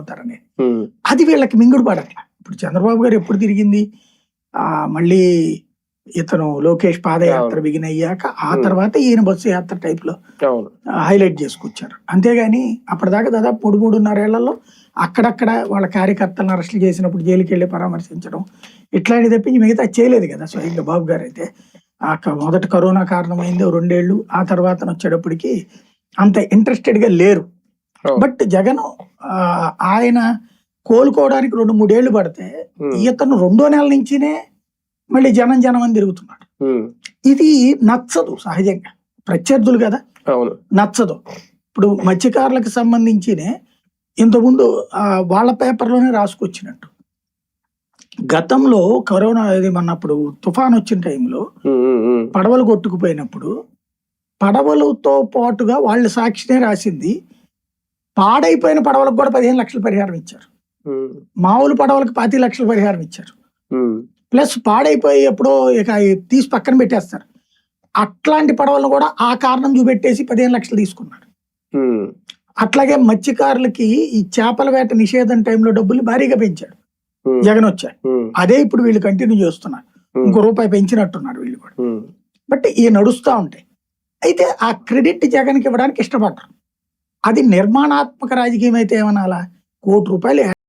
అవుతారని అది వీళ్ళకి మింగుడు పడట్లా. ఇప్పుడు చంద్రబాబు గారు ఎప్పుడు తిరిగింది మళ్ళీ ఇతను లోకేష్ పాదయాత్ర బిగిన్ అయ్యాక ఆ తర్వాత ఈయన బస్సు యాత్ర టైప్ లో హైలైట్ చేసుకొచ్చారు. అంతేగాని అప్పటిదాకా దాదాపు 3-3.5 ఏళ్లలో అక్కడక్కడ వాళ్ళ కార్యకర్తలను అరెస్టులు చేసినప్పుడు జైలుకి వెళ్ళి పరామర్శించడం ఇట్లాంటి తప్పించి మిగతా చేయలేదు కదా స్వయంగా బాబు గారు అయితే. మొదట కరోనా కారణమైంది 2 ఏళ్ళు, ఆ తర్వాత వచ్చేటప్పటికి అంత ఇంట్రెస్టెడ్ గా లేరు. బట్ జగన్ ఆయన కోలుకోవడానికి 2-3 ఏళ్ళు పడితే ఇతను 2వ నెల నుంచినే మళ్ళీ జనం అని తిరుగుతున్నాడు. ఇది నచ్చదు సహజంగా, ప్రత్యర్థులు కదా నచ్చదు. ఇప్పుడు మత్స్యకారులకు సంబంధించినే ఇంతకుముందు వాళ్ళ పేపర్లోనే రాసుకొచ్చినట్టు గతంలో కరోనా ఇది మొన్నప్పుడు తుఫాన్ వచ్చిన టైంలో పడవలు కొట్టుకుపోయినప్పుడు పడవలతో పాటుగా వాళ్ళ సాక్షినే రాసింది, పాడైపోయిన పడవలకు కూడా 15 లక్షల పరిహారం ఇచ్చారు, మామూలు పడవలకు 25 లక్షల పరిహారం ఇచ్చారు, ప్లస్ పాడైపోయి ఎప్పుడో ఇక తీసి పక్కన పెట్టేస్తారు. అట్లాంటి పడవలను కూడా ఆ కారణం చూపెట్టేసి 15 లక్షలు తీసుకున్నారు. అట్లాగే మత్స్యకారులకి ఈ చేపల వేట నిషేధం టైంలో డబ్బులు భారీగా పెంచాడు జగన్ వచ్చారు. అదే ఇప్పుడు వీళ్ళు కంటిన్యూ చేస్తున్నారు, ₹1 పెంచినట్టున్నారు వీళ్ళు కూడా. బట్ ఈ నడుస్తూ ఉంటాయి. అయితే ఆ క్రెడిట్ జగన్కి ఇవ్వడానికి ఇష్టపడరు. అది నిర్మాణాత్మక రాజకీయం అయితే ఏమనాలా, ₹1 కోటి